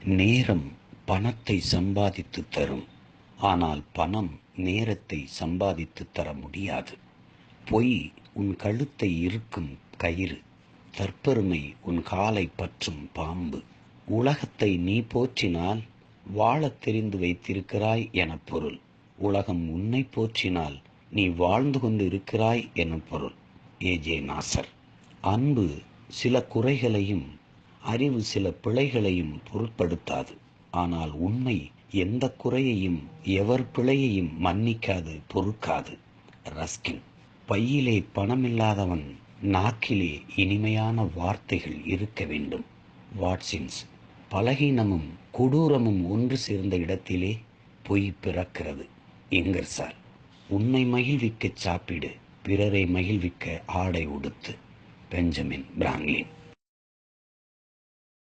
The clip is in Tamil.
நேரம் பணத்தை சம்பாதித்து தரும், ஆனால் பணம் நேரத்தை சம்பாதித்து தர முடியாது. பொய் உன் கழுத்தை இறுக்கும் கயிறு, தற்பெருமை உன் காலை பற்றும் பாம்பு. உலகத்தை நீ போற்றினால் வாழத் தெரிந்து வைத்திருக்கிறாய் என பொருள். உலகம் உன்னை போற்றினால் நீ வாழ்ந்து கொண்டு இருக்கிறாய் என பொருள். ஏஜே நாசர். அன்பு சில குறைகளையும் அறிவு சில பிழைகளையும் பொருட்படுத்தாது. ஆனால் உண்மை எந்த குறையையும் எவர் பிழையையும் மன்னிக்காது, பொறுக்காது. ரஸ்கின். பையிலே பணமில்லாதவன் நாக்கிலே இனிமையான வார்த்தைகள் இருக்க வேண்டும். வாட்சின்ஸ். பலகீனமும் கொடூரமும் ஒன்று சேர்ந்த இடத்திலே பொய் பிறக்கிறது. இங்கர்சால். உன்னை மகிழ்விக்க சாப்பிடு, பிறரை மகிழ்விக்க ஆடை உடுத்து. Benjamin Franklin.